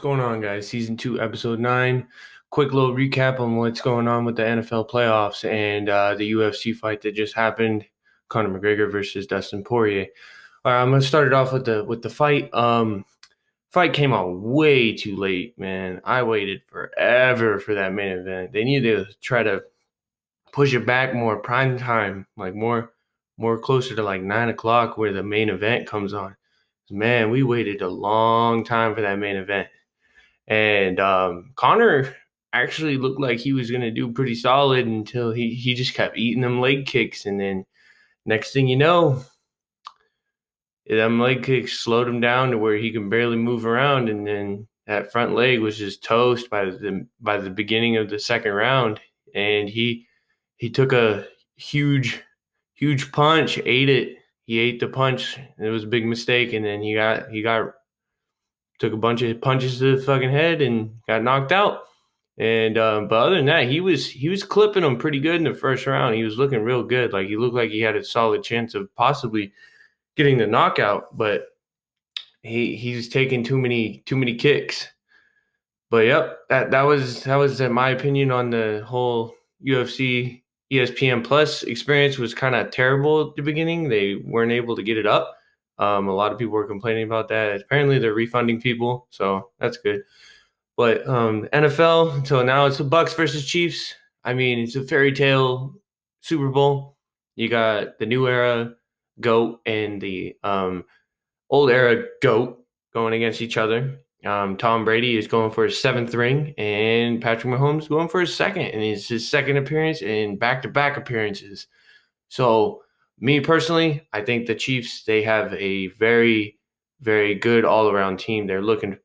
What's going on, guys? Season 2, Episode 9. Quick little recap on what's going on with the NFL playoffs and the UFC fight that just happened. Conor McGregor versus Dustin Poirier. All right, I'm gonna start it off with the fight. Fight came out way too late, man. I waited forever for that main event. They need to try to push it back more prime time, like more closer to like 9 o'clock where the main event comes on. Man, we waited a long time for that main event. And Connor actually looked like he was going to do pretty solid until he just kept eating them leg kicks. And then next thing you know, them leg kicks slowed him down to where he can barely move around. And then that front leg was just toast by the beginning of the second round. And he took a huge punch, ate it. He ate the punch. It was a big mistake. And then he got took a bunch of punches to the fucking head and got knocked out. And but other than that, he was clipping him pretty good in the first round. He was looking real good. Like he looked like he had a solid chance of possibly getting the knockout, but he's taking too many kicks. But yep, that was my opinion on the whole UFC ESPN Plus experience. Was kind of terrible at the beginning. They weren't able to get it up. A lot of people were complaining about that. Apparently, they're refunding people, so that's good. But NFL until now, it's the Bucks versus Chiefs. I mean, it's a fairy tale Super Bowl. You got the new era goat and the old era goat going against each other. Tom Brady is going for his seventh ring, and Patrick Mahomes going for his second, and it's his second appearance in back-to-back appearances. So, me personally, I think the Chiefs, they have a very, very good all-around team. They're looking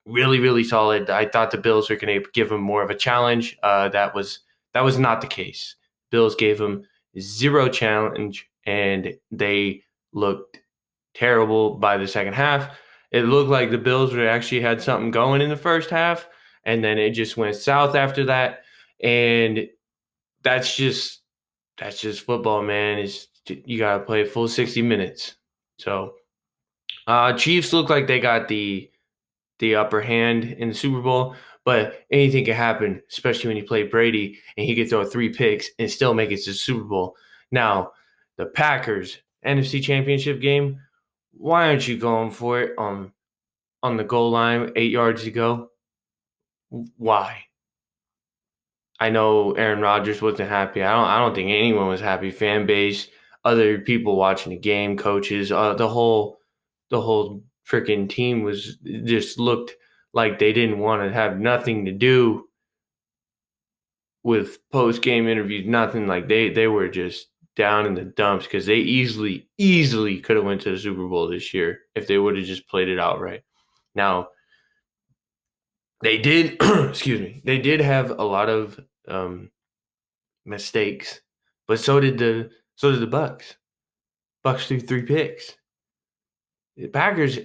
really solid. I thought the Bills were going to give him more of a challenge. That was not the case. Bills gave him zero challenge, and they looked terrible by the second half. It looked like the Bills were actually had something going in the first half, and then it just went south after that. And that's just football, man. You gotta play a full 60 minutes. So Chiefs look like they got the upper hand in the Super Bowl, but anything can happen, especially when you play Brady and he could throw 3 picks and still make it to the Super Bowl. Now, the Packers NFC Championship game, why aren't you going for it on the goal line 8 yards to go? Why? I know Aaron Rodgers wasn't happy. I don't think anyone was happy. Fan base, other people watching the game, coaches, the whole freaking team was just looked like they didn't want to have nothing to do with post game interviews. Nothing, like they were just down in the dumps because they easily could have went to the Super Bowl this year if they would have just played it out right. Now they did, excuse me, they did have a lot of mistakes, but so did the Bucks. Bucks threw 3 picks. The Packers,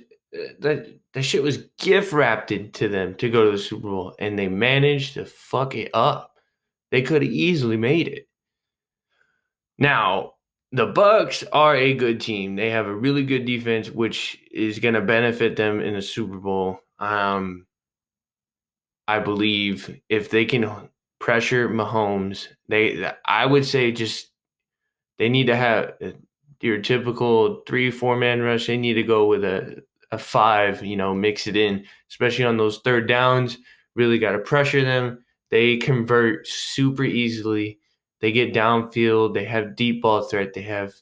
that shit was gift wrapped to them to go to the Super Bowl, and they managed to fuck it up. They could have easily made it. Now, the Bucks are a good team. They have a really good defense, which is going to benefit them in the Super Bowl. I believe if they can pressure Mahomes, I would say just they need to have your typical 3-4 man rush. They need to go with a 5, mix it in, especially on those third downs. Really got to pressure them. They convert super easily. They get downfield. They have deep ball threat. They have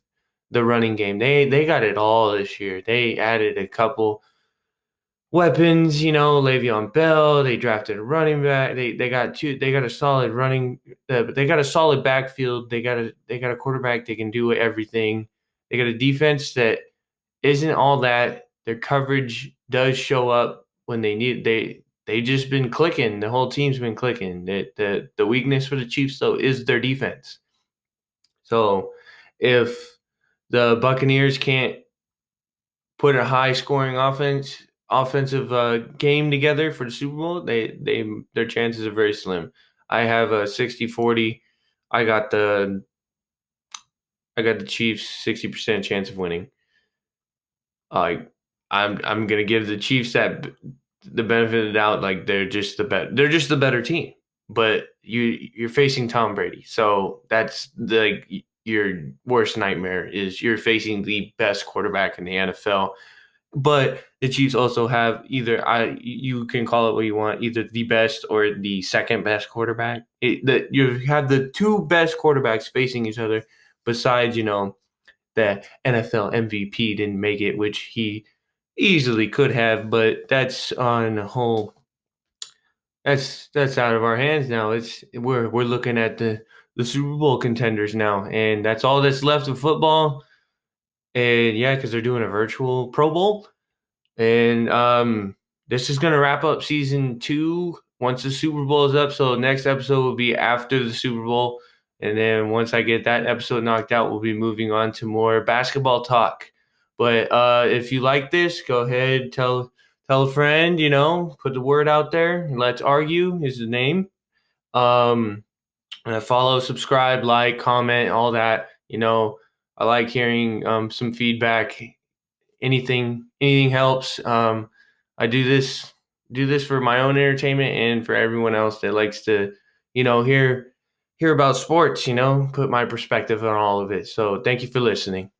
the running game. They got it all this year. They added a couple weapons, Le'Veon Bell. They drafted a running back. They got two. They got a solid running. They got a solid backfield. They got a quarterback. They can do everything. They got a defense that isn't all that. Their coverage does show up when they need. They just been clicking. The whole team's been clicking. The weakness for the Chiefs though is their defense. So if the Buccaneers can't put a high scoring offensive game together for the Super Bowl, their chances are very slim. I have a 60-40. I got the Chiefs 60% chance of winning. I'm gonna give the Chiefs the benefit of the doubt, like they're just the better team. But you're facing Tom Brady, so that's your worst nightmare is you're facing the best quarterback in the NFL. But the Chiefs also have you can call it what you want, either the best or the second best quarterback. You have the two best quarterbacks facing each other. Besides, the NFL MVP didn't make it, which he easily could have, but that's on a whole. That's out of our hands now. We're looking at the Super Bowl contenders now, and that's all that's left of football. And yeah, because they're doing a virtual Pro Bowl, and this is gonna wrap up season 2 once the Super Bowl is up. So the next episode will be after the Super Bowl, and then once I get that episode knocked out, we'll be moving on to more basketball talk. But if you like this, go ahead, tell a friend. Put the word out there. Let's argue is the name. Um, Follow, subscribe, like, comment, all that. I like hearing some feedback. Anything helps. I do this for my own entertainment and for everyone else that likes to, hear about sports. Put my perspective on all of it. So thank you for listening.